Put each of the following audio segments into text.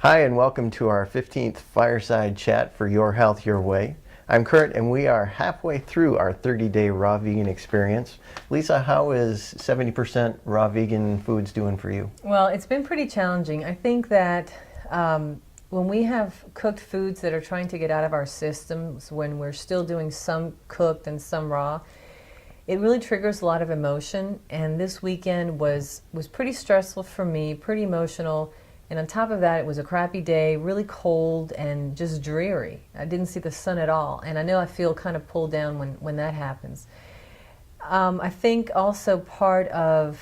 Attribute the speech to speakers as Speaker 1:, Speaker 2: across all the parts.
Speaker 1: Hi, and welcome to our 15th Fireside Chat for Your Health, Your Way. I'm Kurt, and we are halfway through our 30-day raw vegan experience. Lisa, how is 70% raw vegan foods doing for you?
Speaker 2: Well, it's been pretty challenging. I think that when we have cooked foods that are trying to get out of our systems, when we're still doing some cooked and some raw, it really triggers a lot of emotion. And this weekend was pretty stressful for me, pretty emotional. And on top of that, it was a crappy day, really cold and just dreary. I didn't see the sun at all. And I know I feel kind of pulled down when that happens. I think also part of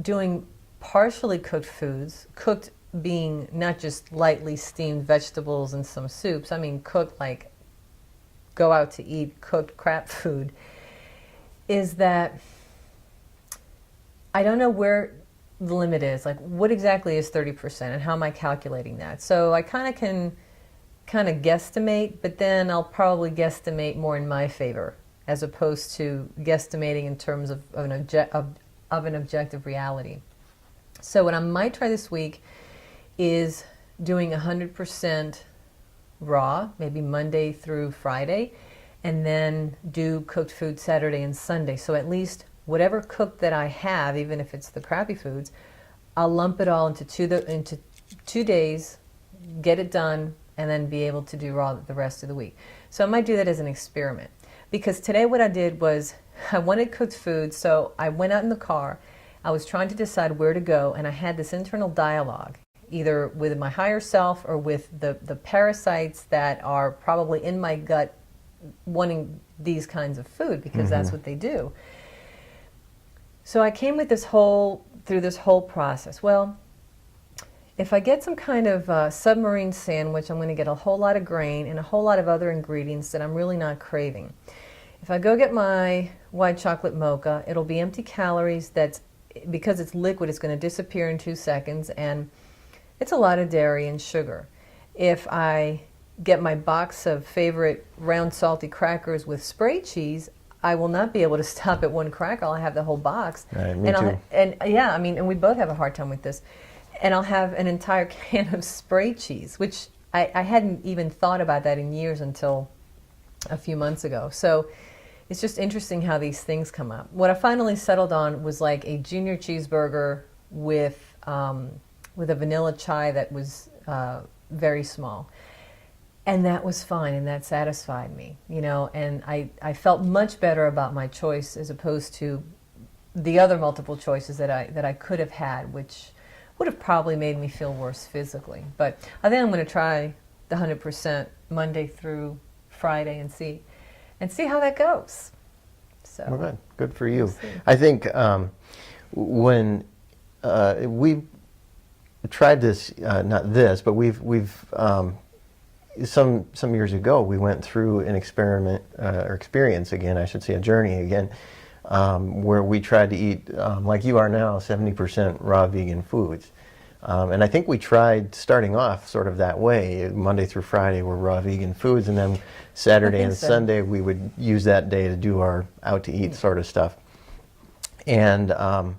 Speaker 2: doing partially cooked foods, cooked being not just lightly steamed vegetables and some soups, I mean cooked like go out to eat cooked crap food, is that I don't know where the limit is. Like, what exactly is 30% and how am I calculating that? So I kind of can guesstimate, but then I'll probably guesstimate more in my favor as opposed to guesstimating in terms of an objective reality. So what I might try this week is doing 100% raw, maybe Monday through Friday, and then do cooked food Saturday and Sunday. So at least whatever cooked that I have, even if it's the crappy foods, I'll lump it all into 2 days, get it done, and then be able to do raw the rest of the week. So I might do that as an experiment. Because today what I did was I wanted cooked food, so I went out in the car. I was trying to decide where to go, and I had this internal dialogue, either with my higher self or with the parasites that are probably in my gut wanting these kinds of food, because that's what they do. So I came with through this whole process. Well, if I get some kind of submarine sandwich, I'm going to get a whole lot of grain and a whole lot of other ingredients that I'm really not craving. If I go get my white chocolate mocha, it'll be empty calories. Because it's liquid, it's going to disappear in 2 seconds, and it's a lot of dairy and sugar. If I get my box of favorite round salty crackers with spray cheese, I will not be able to stop at one cracker. I'll have the whole box.
Speaker 1: Right, me too.
Speaker 2: And we both have a hard time with this. And I'll have an entire can of spray cheese, which I hadn't even thought about that in years until a few months ago. So it's just interesting how these things come up. What I finally settled on was like a junior cheeseburger with a vanilla chai that was very small. And that was fine, and that satisfied me, and I felt much better about my choice as opposed to the other multiple choices that I could have had, which would have probably made me feel worse physically. But I think I'm going to try the 100% Monday through Friday and see how that goes. So
Speaker 1: Well, good for you. I think when we tried this, not this, but we've some years ago, we went through an experience again, I should say, a journey again, where we tried to eat, like you are now, 70% raw vegan foods. And I think we tried starting off sort of that way. Monday through Friday were raw vegan foods, and then Saturday and Sunday we would use that day to do our out-to-eat sort of stuff. And I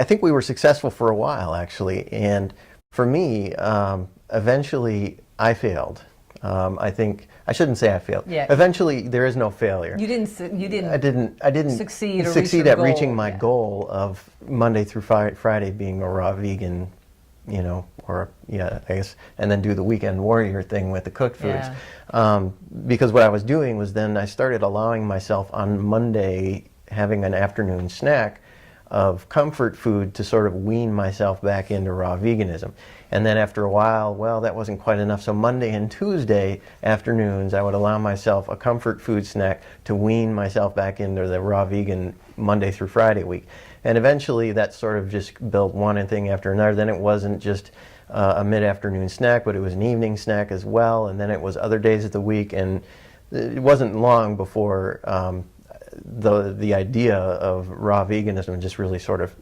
Speaker 1: think we were successful for a while, actually. And for me, eventually I failed. I think I shouldn't say I failed.
Speaker 2: Yeah.
Speaker 1: Eventually, there is no failure.
Speaker 2: You didn't.
Speaker 1: I didn't succeed at reaching my goal of Monday through Friday being a raw vegan, I guess, and then do the weekend warrior thing with the cooked foods.
Speaker 2: Yeah.
Speaker 1: Because what I was doing was then I started allowing myself on Monday having an afternoon snack of comfort food to sort of wean myself back into raw veganism. And then after a while, well, that wasn't quite enough. So Monday and Tuesday afternoons, I would allow myself a comfort food snack to wean myself back into the raw vegan Monday through Friday week. And eventually that sort of just built one thing after another. Then it wasn't just a mid-afternoon snack, but it was an evening snack as well. And then it was other days of the week. And it wasn't long before the idea of raw veganism just really sort of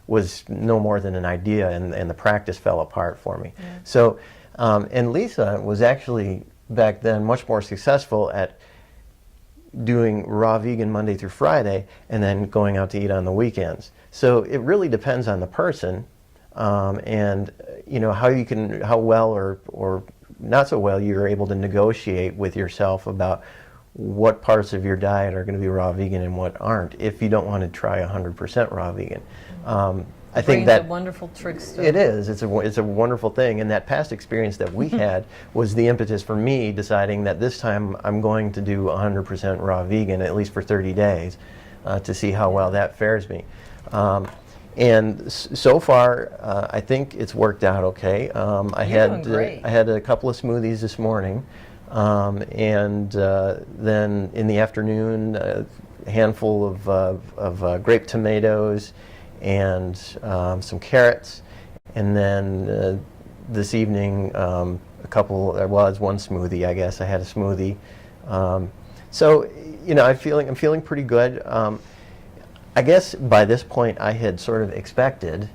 Speaker 1: was no more than an idea, and the practice fell apart for me.
Speaker 2: Yeah.
Speaker 1: So, and Lisa was actually back then much more successful at doing raw vegan Monday through Friday and then going out to eat on the weekends. So it really depends on the person. and how well or not so well you're able to negotiate with yourself about what parts of your diet are going to be raw vegan and what aren't, if you don't want to try 100% raw vegan. I think
Speaker 2: Brain's
Speaker 1: that
Speaker 2: a wonderful trickster.
Speaker 1: it is. It's a wonderful thing, and that past experience that we had was the impetus for me deciding that this time I'm going to do 100% raw vegan, at least for 30 days, to see how well that fares me. And so far, I think it's worked out okay.
Speaker 2: You're doing great.
Speaker 1: I had a couple of smoothies this morning, and then in the afternoon, a handful of grape tomatoes and some carrots, and then this evening there was one smoothie. I guess I had a smoothie. So I'm feeling pretty good. I guess by this point I had sort of expected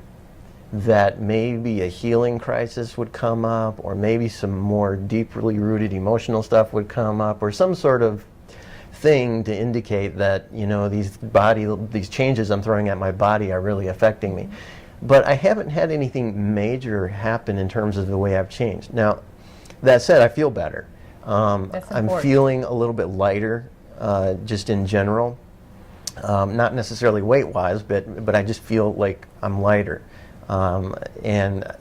Speaker 1: that maybe a healing crisis would come up, or maybe some more deeply rooted emotional stuff would come up, or some sort of thing to indicate that these changes I'm throwing at my body are really affecting me. But I haven't had anything major happen in terms of the way I've changed. Now, that said, I feel better. I'm feeling a little bit lighter, just in general. Not necessarily weight-wise, but I just feel like I'm lighter. And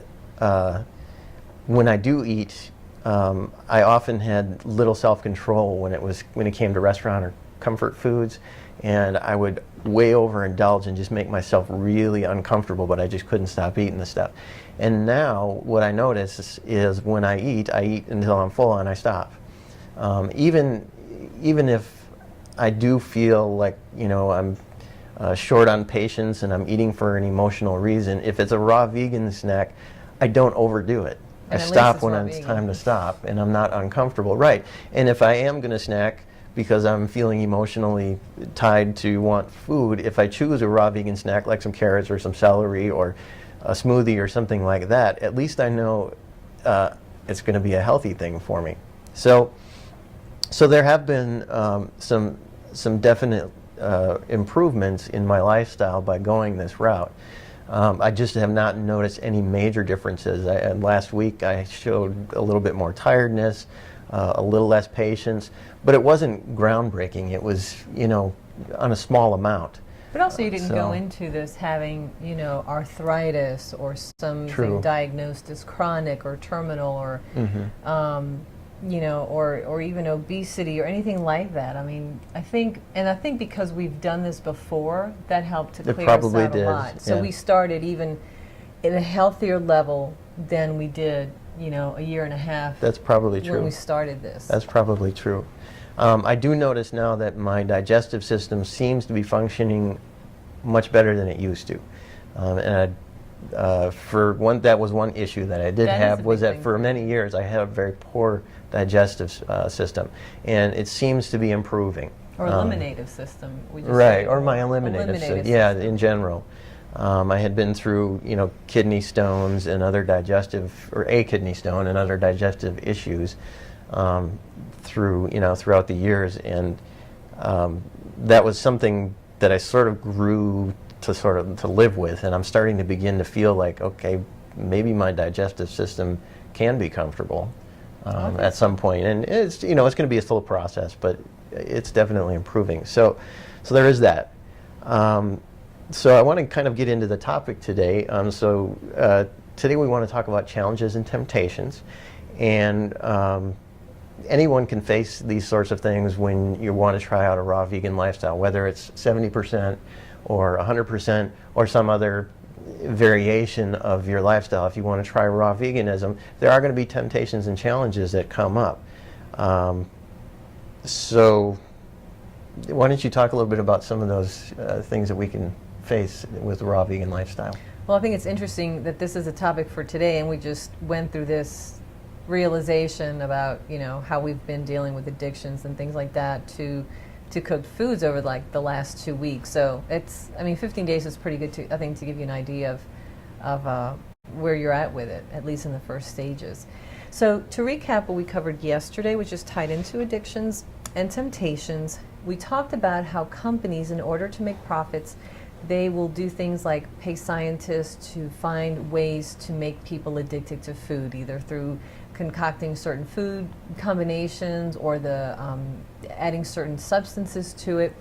Speaker 1: when I do eat, I often had little self-control when it came to restaurant or comfort foods, and I would way overindulge and just make myself really uncomfortable, but I just couldn't stop eating the stuff. And now what I notice is when I eat until I'm full and I stop. Even if I do feel like I'm short on patience and I'm eating for an emotional reason, if it's a raw vegan snack, I don't overdo it. I stop when it's time to stop, and I'm not uncomfortable. Right. And if I am going to snack because I'm feeling emotionally tied to want food, if I choose a raw vegan snack like some carrots or some celery or a smoothie or something like that, at least I know it's going to be a healthy thing for me. So there have been some definite improvements in my lifestyle by going this route. I just have not noticed any major differences. Last week I showed a little bit more tiredness, a little less patience, but it wasn't groundbreaking. It was, on a small amount.
Speaker 2: But also you didn't go into this having, arthritis or something diagnosed as chronic or terminal or, or even obesity or anything like that. I mean, I think because we've done this before, that helped to clear us out a lot. So we started even at a healthier level than we did, a year and a half.
Speaker 1: That's probably true.
Speaker 2: When we started this.
Speaker 1: That's probably true. I do notice now that my digestive system seems to be functioning much better than it used to. That was one issue that I did have, was that for many years I had a very poor digestive system, and it seems to be improving.
Speaker 2: Or eliminative system.
Speaker 1: Right, or my eliminative system. Yeah, in general. I had been through, kidney stones and other a kidney stone and other digestive issues throughout the years, and that was something that I sort of grew to live with, and I'm starting to begin to feel like, okay, maybe my digestive system can be comfortable at some point, and it's it's going to be a slow process, but it's definitely improving. So there is that. So I want to kind of get into the topic today. Today we want to talk about challenges and temptations, and anyone can face these sorts of things when you want to try out a raw vegan lifestyle, whether it's 70% or 100% or some other variation of your lifestyle. If you want to try raw veganism, there are going to be temptations and challenges that come up. So why don't you talk a little bit about some of those things that we can face with the raw vegan lifestyle?
Speaker 2: Well, I think it's interesting that this is a topic for today, and we just went through this realization about how we've been dealing with addictions and things like that to cooked foods over like the last 2 weeks. So 15 days is pretty good to give you an idea of where you're at with it, at least in the first stages. So to recap what we covered yesterday, which is tied into addictions and temptations, we talked about how companies, in order to make profits, They will do things like pay scientists to find ways to make people addicted to food, either through concocting certain food combinations or adding certain substances to it.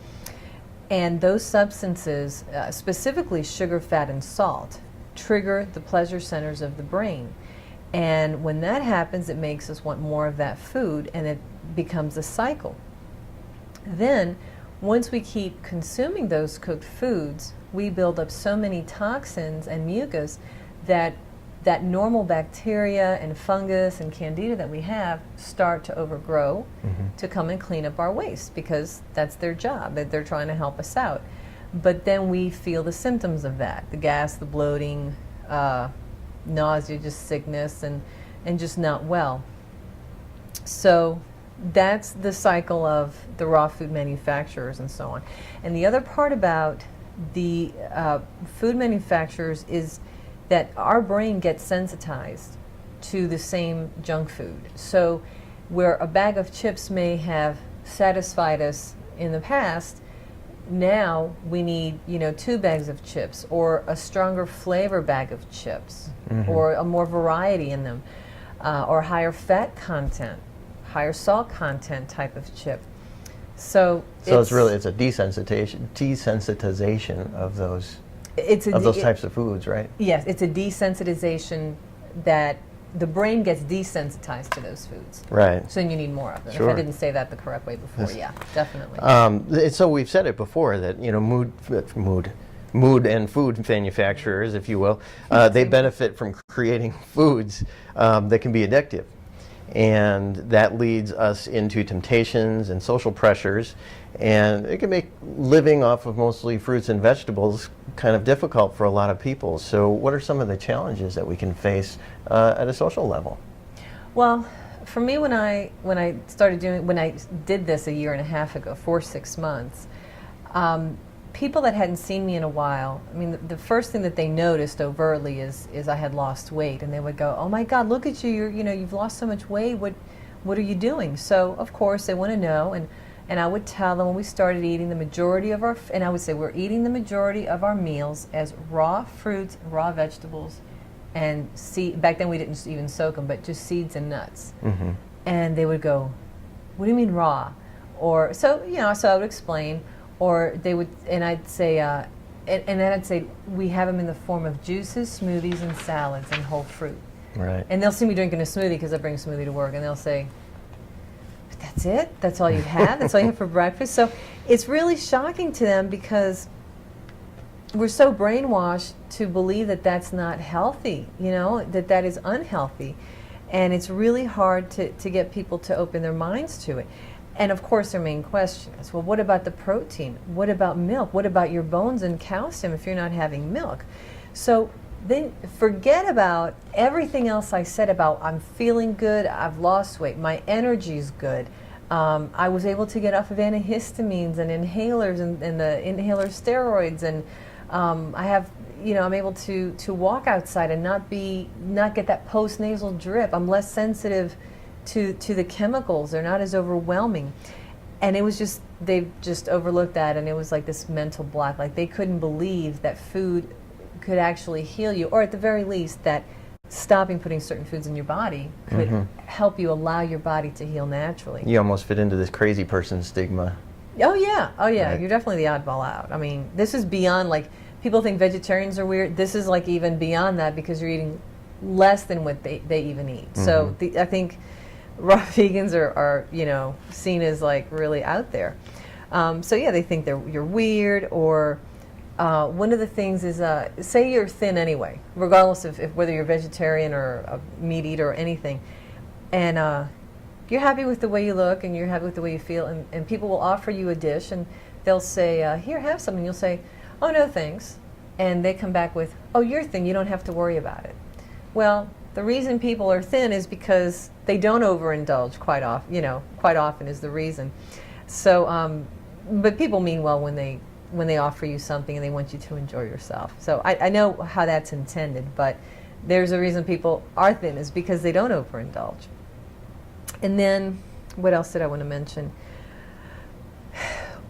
Speaker 2: And those substances, specifically sugar, fat, and salt, trigger the pleasure centers of the brain. And when that happens, it makes us want more of that food, and it becomes a cycle. Then, once we keep consuming those cooked foods, we build up so many toxins and mucus that normal bacteria and fungus and candida that we have start to overgrow to come and clean up our waste, because that's their job, that they're trying to help us out. But then we feel the symptoms of that, the gas, the bloating, nausea, just sickness, and just not well. So that's the cycle of the raw food manufacturers and so on. And the other part about the food manufacturers is that our brain gets sensitized to the same junk food. So where a bag of chips may have satisfied us in the past, now we need 2 bags of chips, or a stronger flavor bag of chips, or a more variety in them, or higher fat content, higher salt content type of chip. So
Speaker 1: it's a desensitization of those types of foods, right?
Speaker 2: Yes, it's a desensitization that the brain gets desensitized to those foods.
Speaker 1: Right.
Speaker 2: So then you need more of them.
Speaker 1: Sure.
Speaker 2: If I didn't say that the correct way before, yeah, definitely.
Speaker 1: So we've said it before that mood and food manufacturers, if you will, they benefit from creating foods that can be addictive. And that leads us into temptations and social pressures, and it can make living off of mostly fruits and vegetables kind of difficult for a lot of people. So what are some of the challenges that we can face at a social level?
Speaker 2: Well, for me, when I did this a year and a half ago, 6 months, people that hadn't seen me in a while, I mean, the first thing that they noticed overtly is I had lost weight, and they would go, "Oh my God, look at you! You've lost so much weight. What are you doing?" So of course they want to know, and I would tell them when we started eating the majority of and I would say we're eating the majority of our meals as raw fruits, raw vegetables, and back then we didn't even soak them, but just seeds and nuts. And they would go, "What do you mean raw?" Or so I would explain. Or they would, and I'd say, and then I'd say, we have them in the form of juices, smoothies, and salads, and whole fruit.
Speaker 1: Right.
Speaker 2: And they'll see me drinking a smoothie because I bring a smoothie to work, and they'll say, "But that's it? That's all you have? That's all you have for breakfast?" So it's really shocking to them, because we're so brainwashed to believe that that's not healthy, that is unhealthy. And it's really hard to get people to open their minds to it. And of course, their main question is, well, what about the protein? What about milk? What about your bones and calcium if you're not having milk? So then forget about everything else I said about I'm feeling good, I've lost weight, my energy's good. I was able to get off of antihistamines and inhalers and the inhaler steroids, and I have, I'm able to walk outside and not get that postnasal drip. I'm less sensitive to the chemicals. They're not as overwhelming. And it was just, they just overlooked that, and it was like this mental block. Like they couldn't believe that food could actually heal you, or at the very least that stopping putting certain foods in your body could help you allow your body to heal naturally.
Speaker 1: You almost fit into this crazy person stigma.
Speaker 2: Oh yeah,
Speaker 1: Right.
Speaker 2: You're definitely the oddball out. I mean, this is beyond, like, people think vegetarians are weird. This is like even beyond that, because you're eating less than what they even eat. So I think raw vegans are seen as like really out there. So yeah, they think you're weird, or one of the things is, say you're thin anyway, regardless of whether you're vegetarian or a meat eater or anything, and you're happy with the way you look and you're happy with the way you feel, and people will offer you a dish and they'll say, here, have some, and you'll say, oh no thanks, and they come back with, oh, you're thin, you don't have to worry about it. Well, the reason people are thin is because they don't overindulge quite often is the reason. So, but people mean well when they offer you something and they want you to enjoy yourself. So I know how that's intended, but there's a reason people are thin, is because they don't overindulge. And then, what else did I want to mention?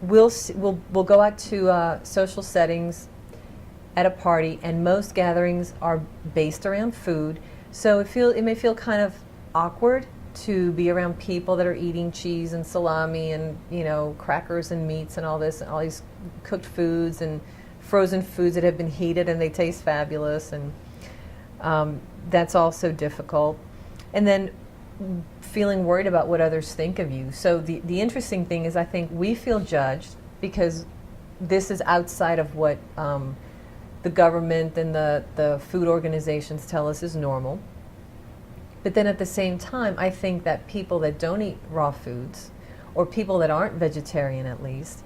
Speaker 2: We'll go out to social settings at a party, and most gatherings are based around food. So it may feel kind of awkward to be around people that are eating cheese and salami and, you know, crackers and meats and all this, and all these cooked foods and frozen foods that have been heated and they taste fabulous, and that's also difficult. And then feeling worried about what others think of you. So the interesting thing is, I think we feel judged because this is outside of what the government and the food organizations tell us is normal. But then at the same time, I think that people that don't eat raw foods, or people that aren't vegetarian at least,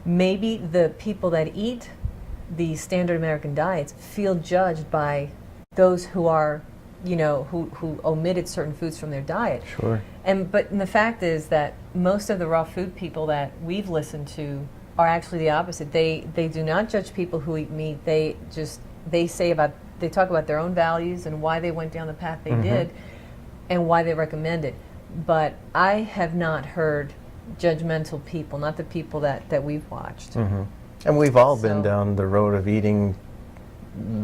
Speaker 2: maybe the people that eat the standard American diets feel judged by those who are, you know, who omitted certain foods from their diet.
Speaker 1: Sure.
Speaker 2: And the fact is that most of the raw food people that we've listened to are actually the opposite. They do not judge people who eat meat. They talk about their own values and why they went down the path they did and why they recommend it. But I have not heard judgmental people, not the people that we've watched.
Speaker 1: And we've all been down the road of eating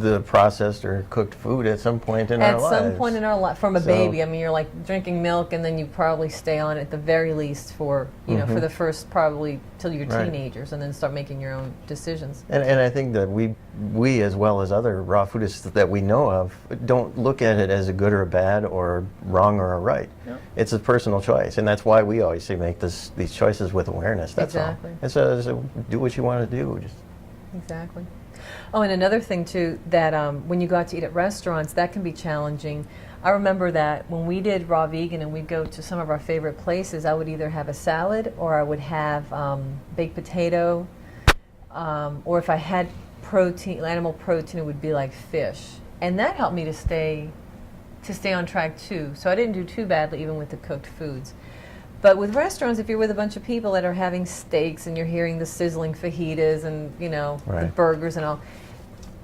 Speaker 1: the processed or cooked food at some point in our lives.
Speaker 2: At some point in our life, from a baby. I mean, you're like drinking milk, and then you probably stay on it at the very least for, you know, for the first probably till you're teenagers, and then start making your own decisions.
Speaker 1: And I think that we as well as other raw foodists that we know of don't look at it as a good or a bad or wrong or a right.
Speaker 2: No.
Speaker 1: It's a personal choice, and that's why we always say make these choices with awareness. That's
Speaker 2: Exactly.
Speaker 1: all. And so do what you want to do. Just
Speaker 2: Exactly. Oh, and another thing too, that when you go out to eat at restaurants, that can be challenging. I remember that when we did raw vegan and we'd go to some of our favorite places, I would either have a salad or I would have baked potato, or if I had protein, animal protein, it would be like fish. And that helped me to stay on track too. So I didn't do too badly even with the cooked foods. But with restaurants, if you're with a bunch of people that are having steaks and you're hearing the sizzling fajitas and, you know, the burgers and all.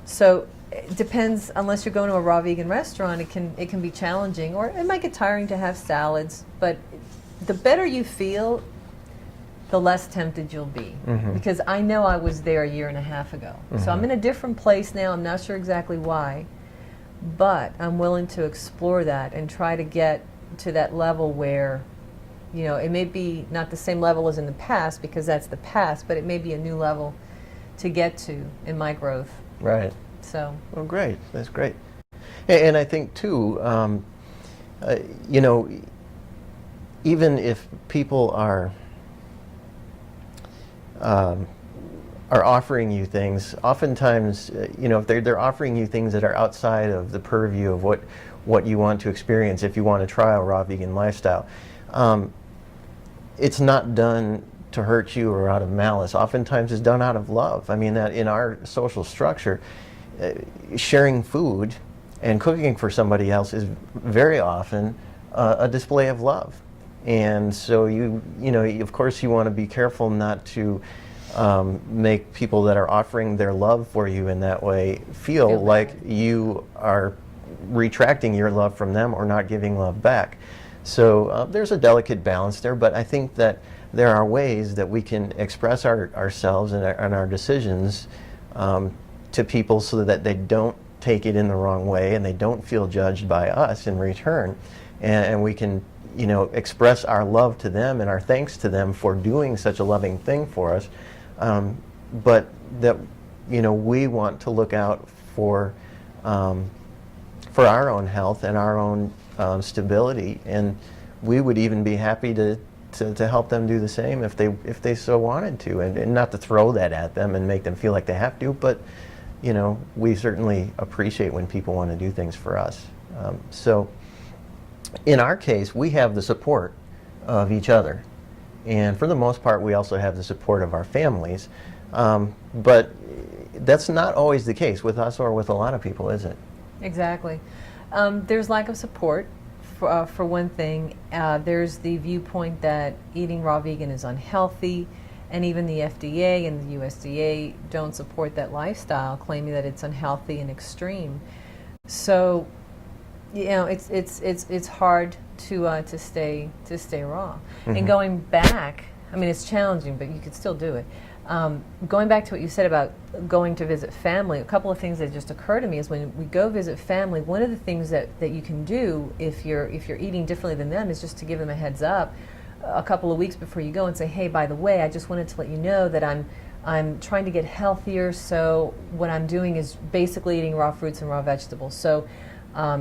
Speaker 2: So it depends, unless you're going to a raw vegan restaurant, it can be challenging, or it might get tiring to have salads. But the better you feel, the less tempted you'll be. Because I know I was there a year and a half ago. So I'm in a different place now. I'm not sure exactly why. But I'm willing to explore that and try to get to that level where, you know, it may be not the same level as in the past, because that's the past, but it may be a new level to get to in my growth.
Speaker 1: right.
Speaker 2: So,
Speaker 1: Well, great. That's great. And I think too, you know, even if people are offering you things, oftentimes, you know, if they're offering you things that are outside of the purview of what you want to experience, if you want to try a raw vegan lifestyle, it's not done to hurt you or out of malice. Oftentimes it's done out of love. I mean, that in our social structure, sharing food and cooking for somebody else is very often a display of love. And so you know, of course you want to be careful not to make people that are offering their love for you in that way feel like you are retracting your love from them or not giving love back. So there's a delicate balance there, but I think that there are ways that we can express ourselves and our decisions to people so that they don't take it in the wrong way and they don't feel judged by us in return. And we can, you know, express our love to them and our thanks to them for doing such a loving thing for us. But that, you know, we want to look out for our own health and our own stability, and we would even be happy to help them do the same if they so wanted to, and not to throw that at them and make them feel like they have to, but you know, we certainly appreciate when people want to do things for us. So in our case, we have the support of each other, and for the most part we also have the support of our families, but that's not always the case with us or with a lot of people, is it?
Speaker 2: exactly. There's lack of support, for one thing. There's the viewpoint that eating raw vegan is unhealthy, and even the FDA and the USDA don't support that lifestyle, claiming that it's unhealthy and extreme. So, you know, it's hard to stay raw. And going back, I mean, it's challenging, but you could still do it. Going back to what you said about going to visit family, a couple of things that just occur to me is when we go visit family, one of the things that you can do if you're eating differently than them is just to give them a heads up a couple of weeks before you go and say, hey, by the way, I just wanted to let you know that I'm trying to get healthier, so what I'm doing is basically eating raw fruits and raw vegetables. So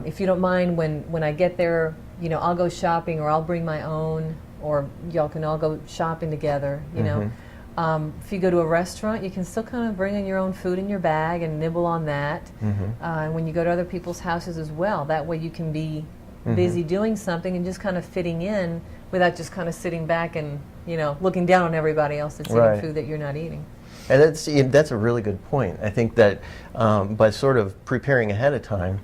Speaker 2: if you don't mind, when I get there, you know, I'll go shopping, or I'll bring my own, or y'all can all go shopping together, you know. If you go to a restaurant, you can still kind of bring in your own food in your bag and nibble on that. And when you go to other people's houses as well, that way you can be busy doing something and just kind of fitting in without just kind of sitting back and, you know, looking down on everybody else that's eating food that you're not eating.
Speaker 1: And that's a really good point. I think that by sort of preparing ahead of time,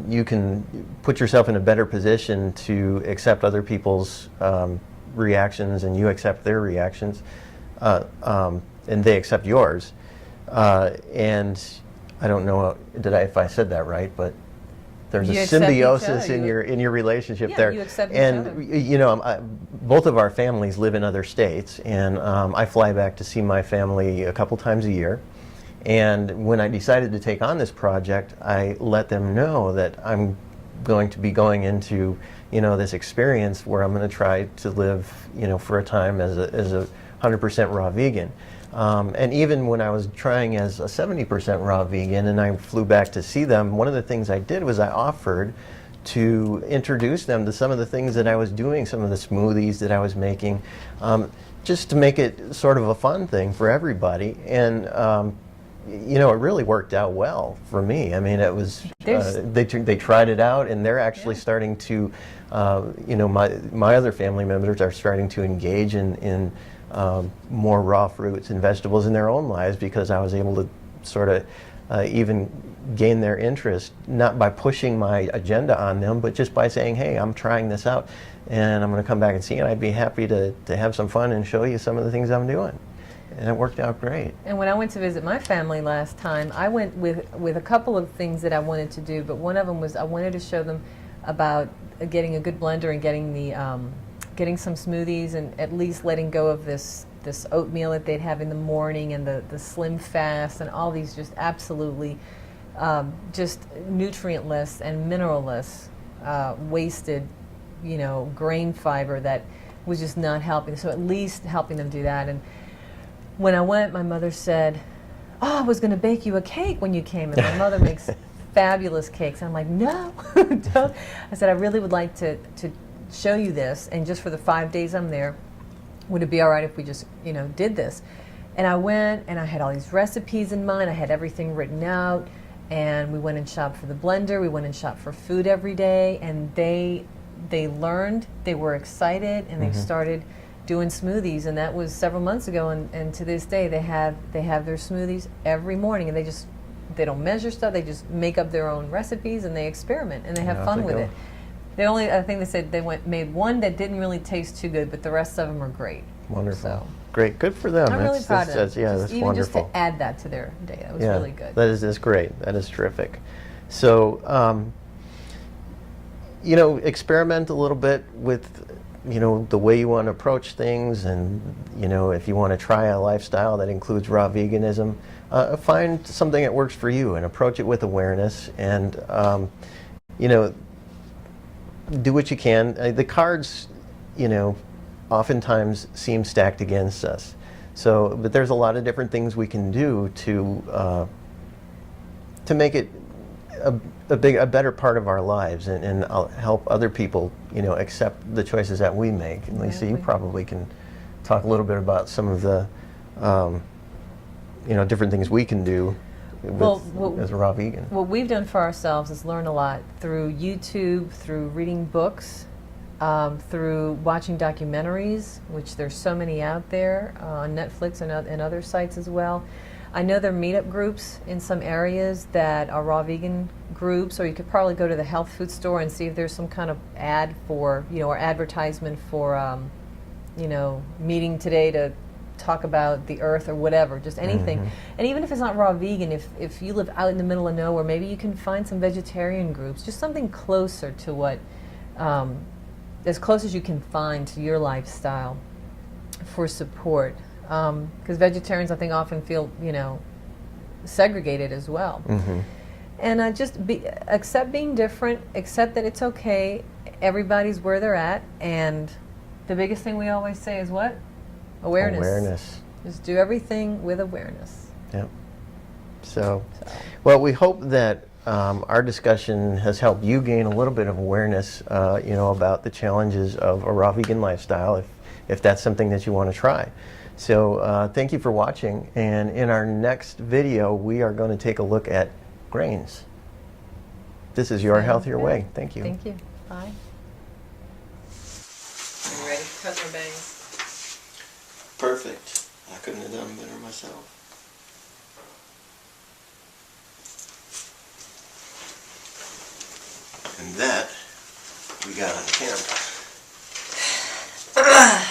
Speaker 1: you can put yourself in a better position to accept other people's reactions, and you accept their reactions, and they accept yours. And I don't know if I said that right, but there's
Speaker 2: You
Speaker 1: a
Speaker 2: accept each
Speaker 1: symbiosis
Speaker 2: other.
Speaker 1: in your relationship
Speaker 2: Yeah,
Speaker 1: there.
Speaker 2: you accept each
Speaker 1: and
Speaker 2: other.
Speaker 1: you know, both of our families live in other states, and I fly back to see my family a couple times a year. And when I decided to take on this project, I let them know that I'm going to be going into, you know, this experience where I'm going to try to live, you know, for a time as a 100% raw vegan. And even when I was trying as a 70% raw vegan and I flew back to see them, one of the things I did was I offered to introduce them to some of the things that I was doing, some of the smoothies that I was making, just to make it sort of a fun thing for everybody. And you know, it really worked out well for me. I mean, it was they tried it out, and they're actually starting to, you know, my other family members are starting to engage in more raw fruits and vegetables in their own lives, because I was able to sort of even gain their interest, not by pushing my agenda on them, but just by saying, hey, I'm trying this out, and I'm going to come back and see it. I'd be happy to have some fun and show you some of the things I'm doing. And it worked out great.
Speaker 2: And when I went to visit my family last time, I went with a couple of things that I wanted to do, but one of them was I wanted to show them about getting a good blender and getting the getting some smoothies, and at least letting go of this oatmeal that they'd have in the morning, and the slim fast, and all these just absolutely just nutrientless and mineralless wasted, you know, grain fiber that was just not helping. So at least helping them do that. And when I went, my mother said, oh, I was going to bake you a cake when you came. And my mother makes fabulous cakes. And I'm like, no, don't. I said, I really would like to show you this. And just for the 5 days I'm there, would it be all right if we just, you know, did this? And I went, and I had all these recipes in mind. I had everything written out. And we went and shopped for the blender. We went and shopped for food every day. And they learned, they were excited, and they started doing smoothies, and that was several months ago, and to this day they have their smoothies every morning, and they don't measure stuff, they just make up their own recipes, and they experiment, and they have fun with it. The only, I think they said they made one that didn't really taste too good, but the rest of them are great.
Speaker 1: Wonderful.
Speaker 2: So,
Speaker 1: good for them.
Speaker 2: I'm really proud of them.
Speaker 1: Yeah,
Speaker 2: just,
Speaker 1: that's
Speaker 2: even
Speaker 1: wonderful.
Speaker 2: just to add that to their day, that was really good.
Speaker 1: That's great. That is terrific. So, you know, experiment a little bit with, you know, the way you want to approach things, and, you know, if you want to try a lifestyle that includes raw veganism, find something that works for you and approach it with awareness, and, you know, do what you can. The cards, you know, oftentimes seem stacked against us. So, but there's a lot of different things we can do to make it a better part of our lives, and help other people, you know, accept the choices that we make. And Lisa, you probably can talk a little bit about some of the, you know, different things we can do as a raw vegan.
Speaker 2: What we've done for ourselves is learn a lot through YouTube, through reading books, through watching documentaries, which there's so many out there on Netflix and other sites as well. I know there are meetup groups in some areas that are raw vegan groups, or you could probably go to the health food store and see if there's some kind of ad for, you know, or advertisement for, you know, meeting today to talk about the earth or whatever, just anything. And even if it's not raw vegan, if you live out in the middle of nowhere, maybe you can find some vegetarian groups, just something closer to what, as close as you can find to your lifestyle for support. because vegetarians, I think, often feel, segregated as well.
Speaker 1: Mm-hmm.
Speaker 2: And accept being different, accept that it's okay. Everybody's where they're at, and the biggest thing we always say is what? Awareness.
Speaker 1: Awareness.
Speaker 2: Just do everything with awareness.
Speaker 1: Yep. So, well, we hope that our discussion has helped you gain a little bit of awareness, about the challenges of a raw vegan lifestyle, if that's something that you want to try. So, thank you for watching. And in our next video, we are going to take a look at grains. This is Your Healthier Way. Thank you.
Speaker 2: Thank you. Bye. You ready? Customer bangs.
Speaker 1: Perfect. I couldn't have done better myself. And that we got on camera.